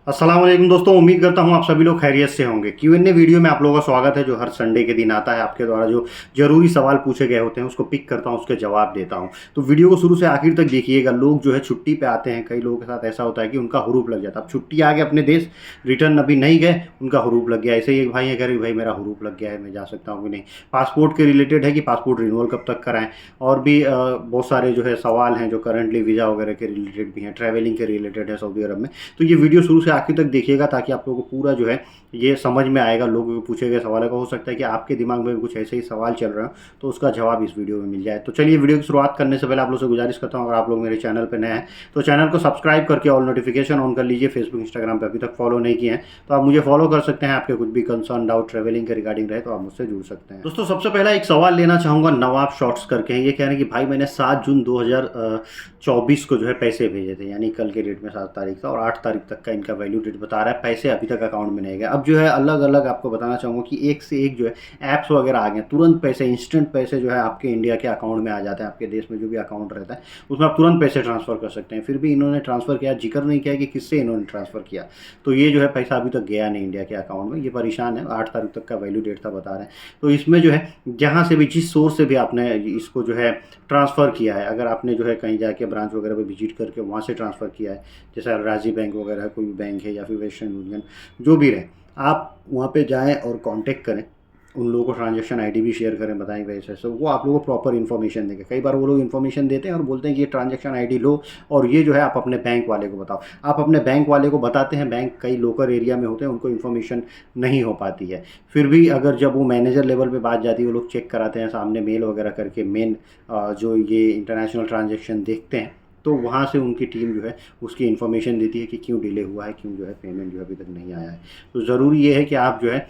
अस्सलाम वालेकुम दोस्तों, उम्मीद करता हूँ आप सभी लोग खैरियत से होंगे। Q&A वीडियो में आप लोगों का स्वागत है, जो हर संडे के दिन आता है। आपके द्वारा जो ज़रूरी सवाल पूछे गए होते हैं उसको पिक करता हूँ, उसके जवाब देता हूँ। तो वीडियो को शुरू से आखिर तक देखिएगा। लोग जो है छुट्टी पे आते हैं, कई लोगों के साथ ऐसा होता है कि उनका हुरूप लग जाता है। अब छुट्टी आ गए अपने देश, रिटर्न अभी नहीं गए, उनका हुरूप लग गया। ऐसे ही एक भाई है, कह रहे भाई मेरा हुरूप लग गया है, मैं जा सकता हूँ कि नहीं। पासपोर्ट के रिलेटेड है कि पासपोर्ट रिन्यूअल कब तक कराएं, और भी बहुत सारे जो है सवाल हैं जो करंटली वीज़ा वगैरह के रिलेटेड भी हैं, ट्रैवलिंग के रिलेटेड है सऊदी अरब में। तो ये वीडियो शुरू से आखिर तक देखिएगा ताकि आप लोगों को पूरा जो है ये समझ में आएगा। लोगों को पूछे गए सवालों का हो सकता है कि आपके दिमाग में भी कुछ ऐसे ही सवाल चल रहे हो, तो उसका जवाब इस वीडियो में मिल जाए। तो चलिए, वीडियो की शुरुआत करने से पहले आप लोग से गुजारिश करता हूँ, अगर आप लोग मेरे चैनल पर नए हैं तो चैनल को सब्सक्राइब करके ऑल नोटिफिकेशन ऑन कर लीजिए। फेसबुक इंस्टाग्राम पर अभी तक फॉलो नहीं किए हैं तो आप मुझे फॉलो कर सकते हैं। आपके कुछ भी कंसर्न डाउट ट्रैवलिंग के रिगार्डिंग रहे तो आप मुझसे जुड़ सकते हैं। दोस्तों, सबसे पहला एक सवाल लेना चाहूँगा, नवाब शॉर्ट्स करके हैं। ये कह रहे हैं कि भाई मैंने 7 जून 2024 को जो है पैसे भेजे थे, यानी कल के डेट में 7 तारीख था, और 8 तारीख तक का इनका वैल्यू डेट बता रहा है। पैसे अभी तक अकाउंट में नहीं गए। अब जो है अलग अलग आपको बताना चाहूँगा कि एक से एक जो है ऐप्स वगैरह आ गए, तुरंत पैसे, इंस्टेंट पैसे जो है आपके इंडिया के अकाउंट में आ जाते हैं। आपके देश में जो भी अकाउंट रहता है उसमें आप तुरंत पैसे ट्रांसफ़र कर सकते हैं। फिर भी इन्होंने ट्रांसफ़र किया, जिक्र नहीं किया कि किससे इन्होंने ट्रांसफ़र किया। तो ये जो है पैसा अभी तक गया नहीं इंडिया के अकाउंट में, ये परेशान है। 8 तारीख तक का वैल्यू डेट था बता रहे हैं। तो इसमें जो है जहाँ से भी, जिस सोर्स से भी आपने इसको जो है ट्रांसफ़र किया है, अगर आपने जो है कहीं जाके ब्रांच वगैरह पे विजिट करके वहाँ से ट्रांसफ़र किया है, जैसे अलराजी बैंक वगैरह है, कोई भी बैंक है, या फिर वेस्टर्न यूनियन, जो भी रहे, आप वहाँ पे जाएँ और कांटेक्ट करें। उन लोगों को ट्रांजैक्शन आईडी भी शेयर करें, बताएं भाई ऐसे, वो आप लोगों को प्रॉपर इन्फॉर्मेशन देंगे। कई बार वो लोग इन्फॉर्मेशन देते हैं और बोलते हैं कि ये ट्रांजैक्शन आईडी लो और ये जो है आप अपने बैंक वाले को बताओ। आप अपने बैंक वाले को बताते हैं, बैंक कई लोकल एरिया में होते हैं, उनको इन्फॉर्मेशन नहीं हो पाती है। फिर भी अगर जब वो मैनेजर लेवल पे बात जाती है, वो लोग चेक कराते हैं सामने मेल वगैरह करके, मेन जो ये इंटरनेशनल ट्रांजेक्शन देखते हैं, तो वहाँ से उनकी टीम जो है उसकी इन्फॉर्मेशन देती है कि क्यों डिले हुआ है, क्यों जो है पेमेंट जो अभी तक नहीं आया है। तो ज़रूरी ये है कि आप जो है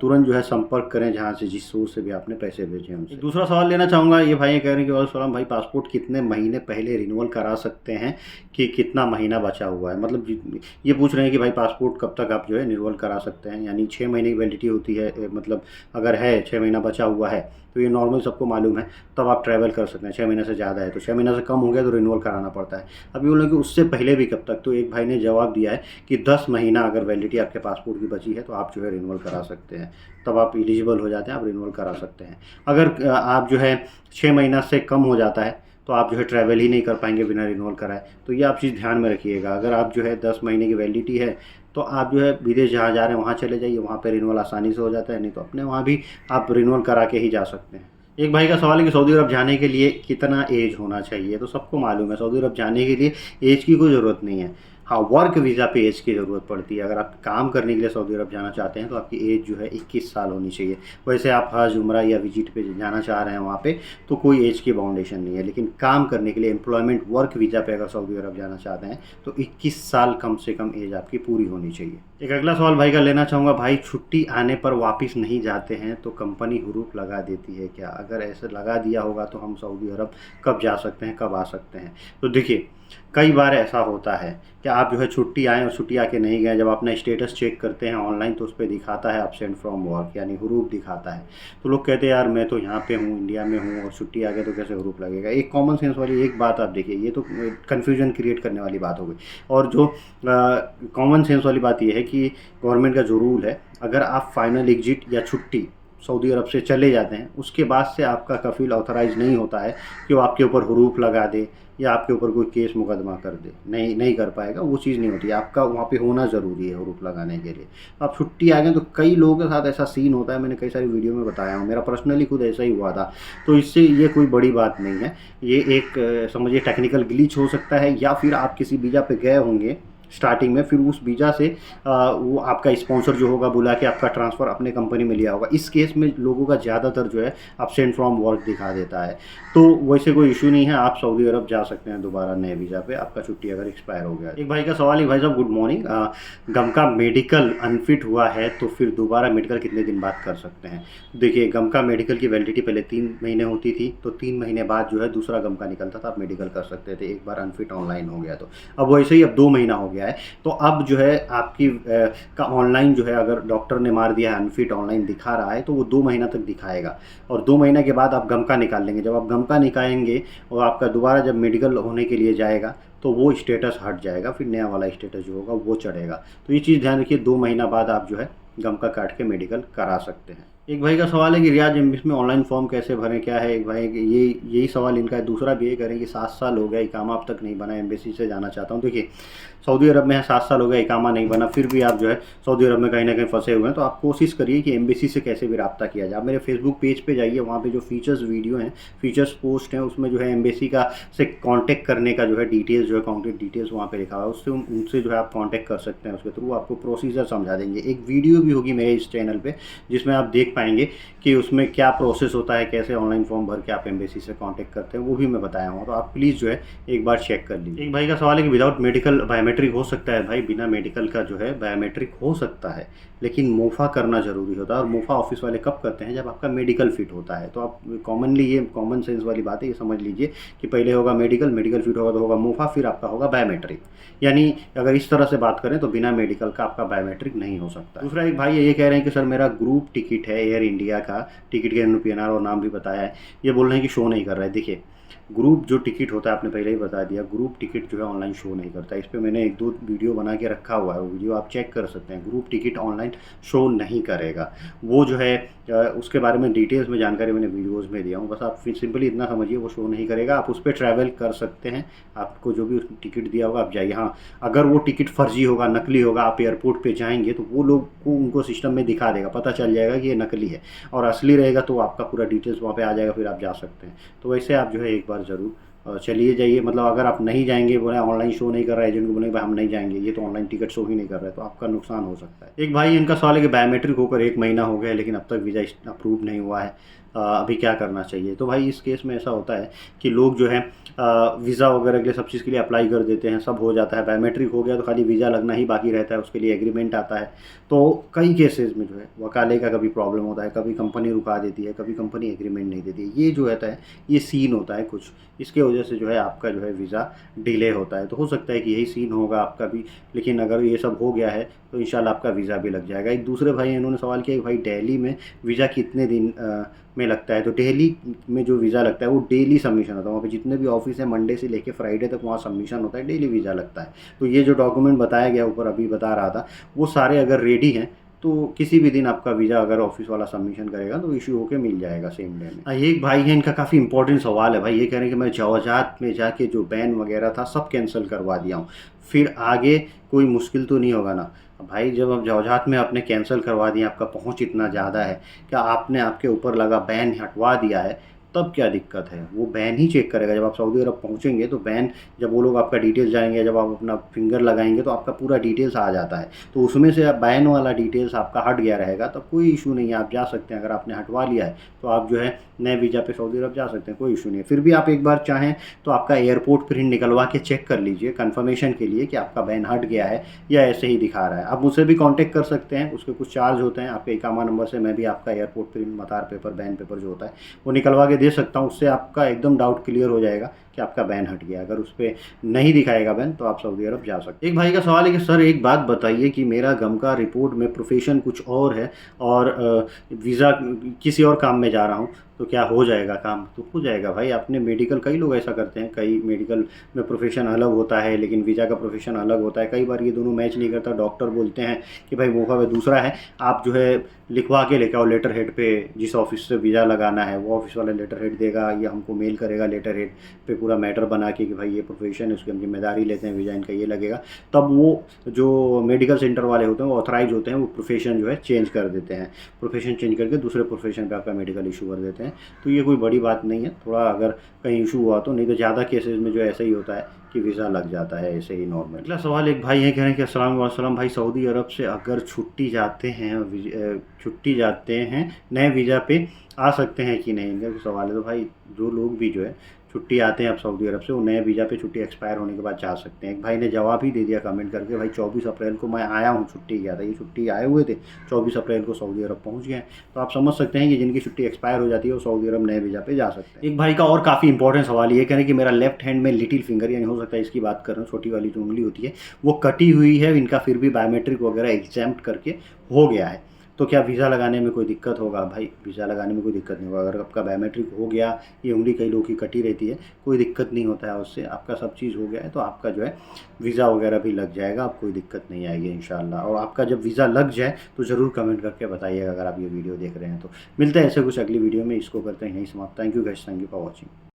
तुरंत जो है संपर्क करें जहाँ से, जिस सोर्स से भी आपने पैसे भेजे हैं उनसे। दूसरा सवाल लेना चाहूँगा, ये भाई कह रहे हैं कि वालेकुम सलाम भाई, पासपोर्ट कितने महीने पहले रिन्यूअल करा सकते हैं कि कितना महीना बचा हुआ है। मतलब ये पूछ रहे हैं कि भाई पासपोर्ट कब तक आप जो है रिन्यूअल करा सकते हैं, यानी 6 महीने की वैलिडिटी होती है। मतलब अगर है 6 महीना बचा हुआ है तो ये नॉर्मल सबको मालूम है, तब आप ट्रैवल कर सकते हैं। 6 महीने से ज़्यादा है तो, 6 महीने से कम हो गया तो रिन्यूअल कराना पड़ता है। अभी बोले कि उससे पहले भी कब तक, तो एक भाई ने जवाब दिया है कि 10 महीना अगर वैलिडिटी आपके पासपोर्ट की बची है तो आप जो है रिन्यूअल करा सकते हैं। तब आप एलिजिबल हो जाते हैं, आप रिन्यूअल करा सकते हैं। अगर आप जो है 6 महीना से कम हो जाता है तो आप जो है ट्रैवल ही नहीं कर पाएंगे बिना रिन्यूअल कराए। तो ये आप चीज़ ध्यान में रखिएगा। अगर आप जो है 10 महीने की वैलिडिटी है तो आप जो है विदेश जहाँ जा रहे हैं वहाँ चले जाइए, वहाँ पे रिन्यूअल आसानी से हो जाता है। नहीं तो अपने वहाँ भी आप रिन्यूअल करा के ही जा सकते हैं। एक भाई का सवाल है कि सऊदी अरब जाने के लिए कितना एज होना चाहिए। तो सबको मालूम है सऊदी अरब जाने के लिए एज की कोई ज़रूरत नहीं है। हाँ, वर्क वीज़ा पे एज की ज़रूरत पड़ती है। अगर आप काम करने के लिए सऊदी अरब जाना चाहते हैं तो आपकी एज जो है 21 साल होनी चाहिए। वैसे आप हज, उम्रा या विजिट पे जाना चाह रहे हैं वहाँ पे तो कोई एज की बाउंडेशन नहीं है, लेकिन काम करने के लिए एम्प्लॉयमेंट वर्क वीज़ा पे अगर सऊदी अरब जाना चाहते हैं तो 21 साल कम से कम एज आपकी पूरी होनी चाहिए। एक अगला सवाल भाई का लेना चाहूँगा, भाई छुट्टी आने पर वापस नहीं जाते हैं तो कंपनी हुरूप लगा देती है क्या? अगर ऐसे लगा दिया होगा तो हम सऊदी अरब कब जा सकते हैं, कब आ सकते हैं? तो देखिए, कई बार ऐसा होता है कि आप जो है छुट्टी आएँ और छुट्टी आके नहीं गए। जब अपना स्टेटस चेक करते हैं ऑनलाइन तो उस पे दिखाता है एब्सेंट फ्रॉम वर्क, यानी हुरूप दिखाता है। तो लोग कहते हैं यार मैं तो यहाँ पे हूँ, इंडिया में हूँ, और छुट्टी आ गया तो कैसे हुरूप लगेगा। एक कॉमन सेंस वाली एक बात आप देखिए, ये तो कन्फ्यूजन क्रिएट करने वाली बात हो गई। और जो कॉमन सेंस वाली बात ये है कि गवर्नमेंट का जो रूल है, अगर आप फाइनल एग्जिट या छुट्टी सऊदी अरब से चले जाते हैं, उसके बाद से आपका कफ़ील ऑथराइज़ नहीं होता है कि वो आपके ऊपर हुरूप लगा दे या आपके ऊपर कोई केस मुकदमा कर दे। नहीं कर पाएगा, वो चीज़ नहीं होती। आपका वहाँ पे होना ज़रूरी है हुरूप लगाने के लिए। आप छुट्टी आ गए तो कई लोगों के साथ ऐसा सीन होता है, मैंने कई सारी वीडियो में बताया हूँ, मेरा पर्सनली खुद ऐसा ही हुआ था। तो इससे ये कोई बड़ी बात नहीं है। ये एक समझिए टेक्निकल ग्लिच हो सकता है, या फिर आप किसी वीज़ा पे गए होंगे स्टार्टिंग में, फिर उस वीज़ा से वो आपका स्पॉन्सर जो होगा बुला के आपका ट्रांसफ़र अपने कंपनी में लिया होगा। इस केस में लोगों का ज़्यादातर जो है एब्सेंट फ्रॉम वर्क दिखा देता है। तो वैसे कोई इशू नहीं है, आप सऊदी अरब जा सकते हैं दोबारा नए वीज़ा पे, आपका छुट्टी अगर एक्सपायर हो गया। एक भाई का सवाल है, भाई साहब गुड मॉर्निंग, गम का मेडिकल अनफिट हुआ है तो फिर दोबारा मेडिकल कितने दिन बाद कर सकते हैं? देखिए, गम का मेडिकल की वैलिडिटी पहले 3 महीने होती थी, तो 3 महीने बाद जो है दूसरा गम का निकलता था, आप मेडिकल कर सकते थे, एक बार अनफिट ऑनलाइन हो गया तो। अब वैसे ही अब 2 महीना हो गया है, तो अब जो है आपकी का ऑनलाइन जो है, अगर डॉक्टर ने मार दिया है अनफिट ऑनलाइन दिखा रहा है तो वो 2 महीना तक दिखाएगा, और 2 महीने के बाद आप गम का निकाल लेंगे। जब आप गम का निकालेंगे और आपका दोबारा जब मेडिकल होने के लिए जाएगा तो वो स्टेटस हट जाएगा, फिर नया वाला स्टेटस जो होगा वो चढ़ेगा। तो ये चीज़ ध्यान रखिए, 2 महीना बाद आप जो है गम का काट के मेडिकल करा सकते हैं। एक भाई का सवाल है कि रियाज एम्बेसी में ऑनलाइन फॉर्म कैसे भरें, क्या है। एक भाई ये यही सवाल इनका है। दूसरा भी ये करें कि 7 साल हो गया, इकामा अब तक नहीं बना, एम्बेसी से जाना चाहता हूँ। देखिए, सऊदी अरब में है, 7 साल हो गया, इकामा नहीं बना, फिर भी आप जो है सऊदी अरब में कहीं ना कहीं फंसे हुए हैं, तो आप कोशिश करिए कि एम्बेसी से कैसे भी रब्ता किया जाए। आप मेरे फेसबुक पेज पे जाइए, वहाँ पे जो फीचर्स वीडियो हैं, फीचर्स पोस्ट हैं, उसमें जो है एम्बेसी का से कांटेक्ट करने का जो है डिटेल्स, जो है कांटेक्ट डिटेल्स वहाँ पे लिखा हुआ है, उससे उनसे जो है आप कांटेक्ट कर सकते हैं। उसके थ्रू आपको प्रोसीजर समझा देंगे। एक वीडियो भी होगी मेरे इस चैनल पे जिसमें आप देख पाएंगे कि उसमें क्या प्रोसेस होता है, कैसे ऑनलाइन फॉर्म भर के आप एम्बेसी से कांटेक्ट करते हैं, वो भी मैं बताया हूँ। तो आप प्लीज़ जो है एक बार चेक कर लीजिए। एक भाई का सवाल है कि विदाउट मेडिकल बायोमेट्रिक हो सकता है। भाई बिना मेडिकल का जो है बायोमेट्रिक हो सकता है, लेकिन मोफा करना ज़रूरी होता है। और मोफा ऑफिस वाले कब करते हैं, जब आपका मेडिकल फिट होता है। तो आप कॉमनली, ये कॉमन सेंस वाली बात है, ये समझ लीजिए कि पहले होगा मेडिकल, मेडिकल फिट होगा तो होगा मोफा, फिर आपका होगा बायोमेट्रिक। यानी अगर इस तरह से बात करें तो बिना मेडिकल का आपका बायोमेट्रिक नहीं हो सकता। दूसरा एक भाई ये कह रहे हैं कि सर मेरा ग्रुप टिकट है एयर इंडिया का, टिकट के NPNR और नाम भी बताया है, ये बोल रहे हैं कि शो नहीं कर रहा है। देखिए, ग्रुप जो टिकट होता है, आपने पहले ही बता दिया, ग्रुप टिकट जो है ऑनलाइन शो नहीं करता है। इस पर मैंने 1-2 वीडियो बना के रखा हुआ है, वो वीडियो आप चेक कर सकते हैं। ग्रुप टिकट ऑनलाइन शो नहीं करेगा। वो जो है उसके बारे में डिटेल्स में जानकारी मैंने वीडियोज़ में दिया हूँ, बस आप फिर सिंपली इतना समझिए, वो शो नहीं करेगा। आप उस पर ट्रैवल कर सकते हैं, आपको जो भी टिकट दिया होगा आप जाइए। हाँ, अगर वो टिकट फर्जी होगा, नकली होगा, आप एयरपोर्ट पे जाएंगे तो वो लोग को उनको सिस्टम में दिखा देगा, पता चल जाएगा कि ये नकली है। और असली रहेगा तो आपका पूरा डिटेल्स वहाँ पे आ जाएगा, फिर आप जा सकते हैं। तो वैसे आप जो है एक बार ज़रूर चलिए जाइए। मतलब अगर आप नहीं जाएंगे, बोले ऑनलाइन शो नहीं कर रहा है, एजेंट को बोलेंगे भाई हम नहीं जाएंगे, ये तो ऑनलाइन टिकट शो ही नहीं कर रहा है, तो आपका नुकसान हो सकता है। एक भाई इनका सवाल है कि बायोमेट्रिक होकर 1 महीना हो गया है लेकिन अब तक वीज़ा अप्रूव नहीं हुआ है, अभी क्या करना चाहिए। तो भाई इस केस में ऐसा होता है कि लोग जो है वीज़ा वगैरह के लिए सब चीज़ के लिए अप्लाई कर देते हैं, सब हो जाता है, बायोमेट्रिक हो गया तो खाली वीज़ा लगना ही बाकी रहता है, उसके लिए एग्रीमेंट आता है। तो कई केसेस में जो है वकाले का कभी प्रॉब्लम होता है, कभी कंपनी रुका देती है, कभी कंपनी एग्रीमेंट नहीं देती है। ये जो रहता है, ये सीन होता है कुछ, इसके वजह से जो है आपका जो है वीज़ा डिले होता है। तो हो सकता है कि यही सीन होगा आपका भी, लेकिन अगर ये सब हो गया है तो इंशाल्लाह आपका वीज़ा भी लग जाएगा। एक दूसरे भाई इन्होंने सवाल किया कि भाई दिल्ली में वीज़ा कितने दिन में लगता है। तो दिल्ली में जो वीज़ा लगता है वो डेली सबमिशन होता है, वहाँ पे जितने भी ऑफिस है मंडे से लेके फ्राइडे तक वहाँ सबमिशन होता है, डेली वीज़ा लगता है। तो ये जो डॉक्यूमेंट बताया गया ऊपर अभी बता रहा था, वो सारे अगर रेडी हैं तो किसी भी दिन आपका वीज़ा अगर ऑफिस वाला सबमिशन करेगा तो इशू होके मिल जाएगा सेम डे में। ये एक भाई है, इनका काफ़ी इंपॉर्टेंट सवाल है भाई। ये कह रहे हैं कि मैं जवाजात में जाके जो बैन वगैरह था सब कैंसिल करवा दिया हूँ, फिर आगे कोई मुश्किल तो नहीं होगा ना। भाई जब आप जवाजात में आपने कैंसिल करवा दिया, आपका पहुंच इतना ज़्यादा है, क्या आपने आपके ऊपर लगा बैन हटवा दिया है, तब क्या दिक्कत है। वो बैन ही चेक करेगा। जब आप सऊदी अरब पहुंचेंगे तो बैन, जब वो लोग आपका डिटेल्स जाएंगे, जब आप अपना फिंगर लगाएंगे तो आपका पूरा डिटेल्स आ जाता है। तो उसमें से बैन वाला डिटेल्स आपका हट गया रहेगा, तब कोई इशू नहीं है, आप जा सकते हैं। अगर आपने हटवा लिया है तो आप जो है नए वीज़ा पे सऊदी अरब जा सकते हैं, कोई इशू नहीं है। फिर भी आप एक बार चाहें तो आपका एयरपोर्ट प्रिंट निकलवा के चेक कर लीजिए कन्फर्मेशन के लिए कि आपका बैन हट गया है या ऐसे ही दिखा रहा है। आप मुझसे भी कांटेक्ट कर सकते हैं, उसके कुछ चार्ज होते हैं। आपके इकामा नंबर से मैं भी आपका एयरपोर्ट प्रिंट, मतार पेपर, बैन पेपर जो होता है वो निकलवा के दे सकता हूँ। उससे आपका एकदम डाउट क्लियर हो जाएगा कि आपका बैन हट गया। अगर उस पर नहीं दिखाएगा बैन तो आप सऊदी अरब जा सकते हैं। एक भाई का सवाल है कि सर एक बात बताइए कि मेरा गम का रिपोर्ट में प्रोफेशन कुछ और है और वीज़ा किसी और काम में जा रहा हूँ, तो क्या हो जाएगा काम। तो हो जाएगा भाई। आपने मेडिकल, कई लोग ऐसा करते हैं, कई मेडिकल में प्रोफेशन अलग होता है लेकिन वीज़ा का प्रोफेशन अलग होता है। कई बार ये दोनों मैच नहीं करता। डॉक्टर बोलते हैं कि भाई मौका पे दूसरा है, आप जो है लिखवा के लेकर आओ लेटर हेड पे, जिस ऑफिस से वीज़ा लगाना है वो ऑफिस वाला लेटर हेड देगा या हमको मेल करेगा लेटर हेड पे पूरा मैटर बना के कि भाई ये प्रोफेशन है, उसकी हम जिम्मेदारी लेते हैं, वीज़ा इनका ये लगेगा। तब वो जो मेडिकल सेंटर वाले होते हैं वो ऑथराइज होते हैं, वो प्रोफेशन जो है चेंज कर देते हैं, प्रोफेशन चेंज करके दूसरे प्रोफेशन पे आपका मेडिकल इशू कर देते हैं। तो ये कोई बड़ी बात नहीं है, थोड़ा अगर कहीं इशू हुआ तो, नहीं तो ज़्यादा केसेस में जो ऐसा ही होता है कि वीज़ा लग जाता है ऐसे ही नॉर्मल। अगला सवाल एक भाई है, कह रहे हैं कि अस्सलाम वालेकुम भाई, सऊदी अरब से अगर छुट्टी जाते हैं नए वीज़ा पे आ सकते हैं कि नहीं, इनका सवाल है। तो भाई जो लोग भी जो है छुट्टी आते हैं अब सऊदी अरब से, वो नए वीज़ा पे छुट्टी एक्सपायर होने के बाद जा सकते हैं। एक भाई ने जवाब ही दे दिया कमेंट करके, भाई 24 अप्रैल को मैं आया हूँ, छुट्टी गया था, ये छुट्टी आए हुए थे, 24 अप्रैल को सऊदी अरब पहुँच गए। तो आप समझ सकते हैं कि जिनकी छुट्टी एक्सपायर हो जाती है वो सऊदी अरब नए वीज़ा पे जा सकते हैं। एक भाई का और काफ़ी इंपॉर्टेंट सवाल ये कह रहे हैं कि मेरा लेफ्ट हैंड में लिटिल फिंगर, यानी हो सकता है इसकी बात कर रहे हैं, छोटी वाली जो उंगली होती है वो कटी हुई है, इनका फिर भी बायोमेट्रिक वगैरह एग्जाम्प्ट करके हो गया है, तो क्या वीज़ा लगाने में कोई दिक्कत होगा? भाई वीज़ा लगाने में कोई दिक्कत नहीं होगा। अगर आपका बायोमेट्रिक हो गया, ये उंगली कई लोगों की कटी रहती है, कोई दिक्कत नहीं होता है उससे, आपका सब चीज़ हो गया है तो आपका जो है वीज़ा वगैरह भी लग जाएगा, आप कोई दिक्कत नहीं आएगी इंशाल्लाह। और आपका जब वीज़ा लग जाए तो ज़रूर कमेंट करके बताइएगा अगर आप ये वीडियो देख रहे हैं तो। मिलते हैं ऐसे कुछ अगली वीडियो में, इसको करते हैं यहीं समाप्त। Thank you guys, thank you for watching.